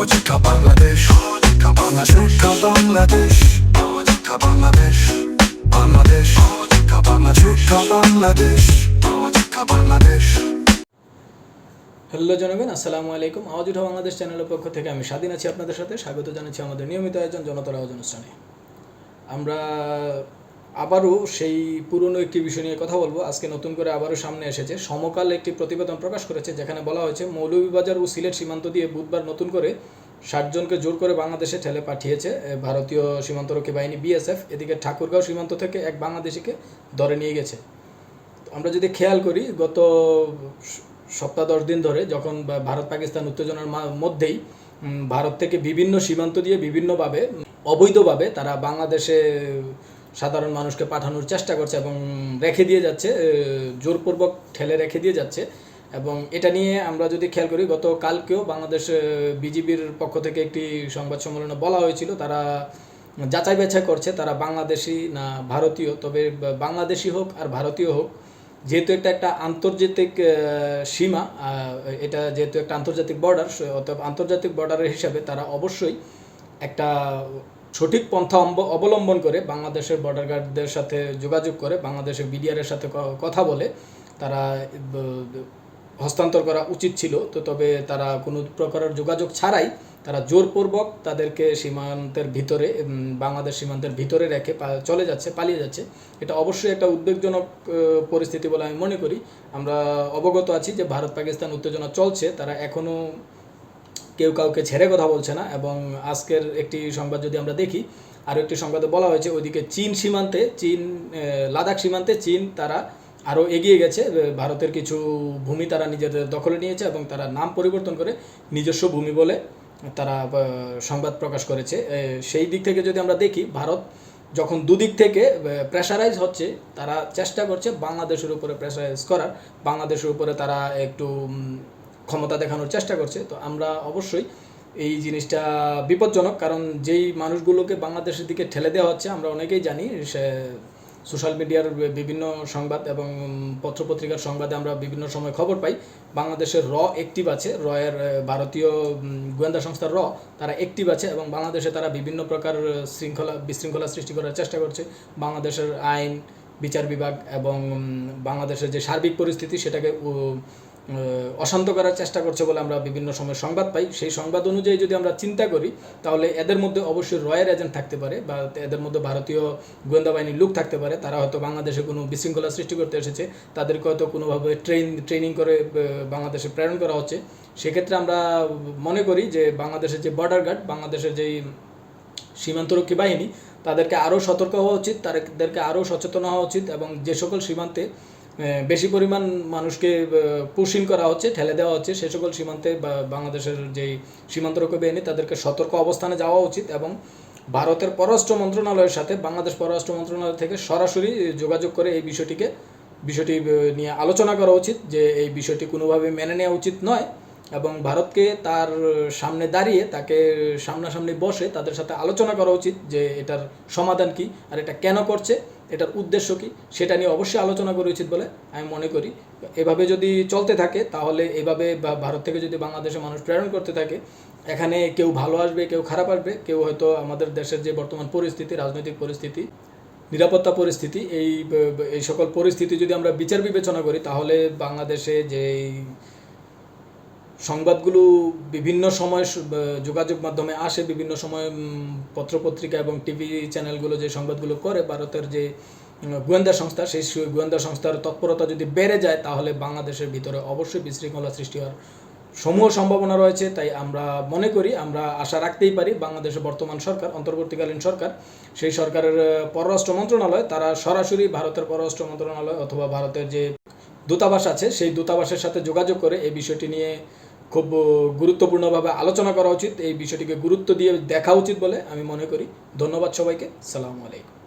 Sahojika Bangladesh, Sahojika Bangladesh, Sahojika Bangladesh, Bangladesh, Sahojika Bangladesh, Sahojika Bangladesh. Hello জনগণ, আসসালামু আলাইকুম। আওয়াজ উঠা বাংলাদেশ চ্যানেলের পক্ষ থেকে আমি স্বাধীন আছি আপনাদের সাথে। স্বাগত জানাচ্ছি আমাদের নিয়মিত আয়োজন জনতার আওয়াজ অনুষ্ঠানে। আমরা আবারও সেই পুরনো একটি বিষয় নিয়ে কথা বলবো। আজকে নতুন করে আবারও সামনে এসেছে। সমকাল একটি প্রতিবেদন প্রকাশ করেছে, যেখানে বলা হয়েছে মৌলভীবাজার ও সিলেট সীমান্ত দিয়ে বুধবার নতুন করে 60 জনকে জোর করে বাংলাদেশে ঠেলে পাঠিয়েছে ভারতীয় সীমান্তরক্ষী বাহিনী বিএসএফ। এদিকে ঠাকুরগাঁও সীমান্ত থেকে এক বাংলাদেশিকে ধরে নিয়ে গেছে। আমরা যদি খেয়াল করি, গত সপ্তাহ 10 দিন ধরে যখন ভারত পাকিস্তান উত্তেজনার মধ্যেই ভারত থেকে বিভিন্ন সীমান্ত দিয়ে বিভিন্নভাবে অবৈধভাবে তারা বাংলাদেশে সাধারণ মানুষকে পাঠানোর চেষ্টা করছে এবং রেখে দিয়ে যাচ্ছে, জোরপূর্বক ঠেলে রেখে দিয়ে যাচ্ছে। এবং এটা নিয়ে আমরা যদি খেয়াল করি, গত কালকেও বাংলাদেশ বিজিবির পক্ষ থেকে একটি সংবাদ সম্মেলনে বলা হয়েছিল তারা যাচাই বাছাই করছে তারা বাংলাদেশি না ভারতীয়। তবে বাংলাদেশি হোক আর ভারতীয় হোক, যেহেতু একটা আন্তর্জাতিক সীমা, এটা যেহেতু একটা আন্তর্জাতিক বর্ডার, অর্থাৎ আন্তর্জাতিক বর্ডারের হিসাবে তারা অবশ্যই একটা সঠিক পন্থা অবলম্বন করে বাংলাদেশের বর্ডার গার্ডদের সাথে যোগাযোগ করে বাংলাদেশের বিডিআরের সাথে কথা বলে তারা হস্তান্তর করা উচিত ছিল। তবে তারা কোনো প্রকারের যোগাযোগ ছাড়াই তারা জোরপূর্বক তাদেরকে সীমান্তের ভিতরে, বাংলাদেশ সীমান্তের ভিতরে রেখে চলে যাচ্ছে, পালিয়ে যাচ্ছে। এটা অবশ্যই একটা উদ্বেগজনক পরিস্থিতি বলে আমি মনে করি। আমরা অবগত আছি যে ভারত পাকিস্তান উত্তেজনা চলছে, তারা এখনও কেউ কাউকে ছেড়ে কথা বলছে না। এবং আজকের একটি সংবাদ যদি আমরা দেখি, আরও একটি সংবাদে বলা হয়েছে ওইদিকে লাদাখ সীমান্তে চীন তারা আরও এগিয়ে গেছে। ভারতের কিছু ভূমি তারা নিজেদের দখলে নিয়েছে এবং তারা নাম পরিবর্তন করে নিজস্ব ভূমি বলে তারা সংবাদ প্রকাশ করেছে। সেই দিক থেকে যদি আমরা দেখি, ভারত যখন দুদিক থেকে প্রেশারাইজ হচ্ছে, তারা চেষ্টা করছে বাংলাদেশের উপরে প্রেশারাইজ করার, বাংলাদেশের উপরে তারা একটু ক্ষমতা দেখানোর চেষ্টা করছে। তো আমরা অবশ্যই এই জিনিসটা বিপজ্জনক, কারণ যেই মানুষগুলোকে বাংলাদেশের দিকে ঠেলে দেওয়া হচ্ছে আমরা অনেকেই জানি। সোশ্যাল মিডিয়ার বিভিন্ন সংবাদ এবং পত্রপত্রিকার সংবাদে আমরা বিভিন্ন সময় খবর পাই বাংলাদেশের অ্যাক্টিভ আছে, এর ভারতীয় গোয়েন্দা সংস্থা তারা অ্যাক্টিভ আছে এবং বাংলাদেশে তারা বিভিন্ন প্রকার বিশৃঙ্খলা সৃষ্টি করার চেষ্টা করছে। বাংলাদেশের আইন বিচার বিভাগ এবং বাংলাদেশের যে সার্বিক পরিস্থিতি সেটাকে অশান্ত করার চেষ্টা করছে বলে আমরা বিভিন্ন সময় সংবাদ পাই। সেই সংবাদ অনুযায়ী যদি আমরা চিন্তা করি, তাহলে এদের মধ্যে অবশ্যই রয়ের এজেন্ট থাকতে পারে বা এদের মধ্যে ভারতীয় গোয়েন্দা বাহিনীর লোক থাকতে পারে। তারা হয়তো বাংলাদেশে কোনো বিশৃঙ্খলা সৃষ্টি করতে এসেছে, তাদেরকে হয়তো কোনোভাবে ট্রেনিং করে বাংলাদেশে প্রেরণ করা হচ্ছে। সেক্ষেত্রে আমরা মনে করি যে বাংলাদেশের যে বর্ডার গার্ড, বাংলাদেশের যেই সীমান্তরক্ষী বাহিনী, তাদেরকে আরও সতর্ক হওয়া উচিত, তাদেরকে আরও সচেতন হওয়া উচিত। এবং যে সকল সীমান্তে বেশি পরিমাণ মানুষকে পুশিং করা হচ্ছে, ঠেলে দেওয়া হচ্ছে, সে সকল সীমান্তে বাংলাদেশের যেই সীমান্তরক্ষী বাহিনী তাদেরকে সতর্ক অবস্থানে যাওয়া উচিত। এবং ভারতের পররাষ্ট্র মন্ত্রণালয়ের সাথে বাংলাদেশ পররাষ্ট্র মন্ত্রণালয় থেকে সরাসরি যোগাযোগ করে এই বিষয়টি নিয়ে আলোচনা করা উচিত যে এই বিষয়টি কোনোভাবে মেনে নেওয়া উচিত নয়। এবং ভারতকে তার সামনে দাঁড়িয়ে তাকে সামনাসামনি বসে তাদের সাথে আলোচনা করা উচিত যে এটার সমাধান কি আর এটা কেন করছে, এটার উদ্দেশ্য কি, সেটা নিয়ে অবশ্যই আলোচনা করা উচিত বলে আমি মনে করি। এভাবে যদি চলতে থাকে, তাহলে এভাবে ভারত থেকে যদি বাংলাদেশে মানুষ প্রেরণ করতে থাকে, এখানে কেউ ভালো আসবে, কেউ খারাপ আসবে, কেউ হয়তো আমাদের দেশের যে বর্তমান পরিস্থিতি, রাজনৈতিক পরিস্থিতি, নিরাপত্তা পরিস্থিতি, এই সকল পরিস্থিতি যদি আমরা বিচার বিবেচনা করি, তাহলে বাংলাদেশে যে সংবাদগুলো বিভিন্ন সময় যোগাযোগ মাধ্যমে আসে, বিভিন্ন সময় পত্রপত্রিকা এবং টিভি চ্যানেলগুলো যে সংবাদগুলো করে ভারতের যে গোয়েন্দা সংস্থা, সেই গোয়েন্দা সংস্থার তৎপরতা যদি বেড়ে যায়, তাহলে বাংলাদেশের ভিতরে অবশ্যই বিশৃঙ্খলা সৃষ্টি হওয়ার সমূহ সম্ভাবনা রয়েছে। তাই আমরা মনে করি, আমরা আশা রাখতেই পারি বাংলাদেশের বর্তমান সরকার, অন্তর্বর্তীকালীন সরকার, সেই সরকারের পররাষ্ট্র মন্ত্রণালয় তারা সরাসরি ভারতের পররাষ্ট্র মন্ত্রণালয় অথবা ভারতের যে দূতাবাস আছে সেই দূতাবাসের সাথে যোগাযোগ করে এই বিষয়টি নিয়ে খুব গুরুত্বপূর্ণভাবে আলোচনা করা উচিত, এই বিষয়টিকে গুরুত্ব দিয়ে দেখা উচিত বলে আমি মনে করি। ধন্যবাদ সবাইকে। আসসালামু আলাইকুম।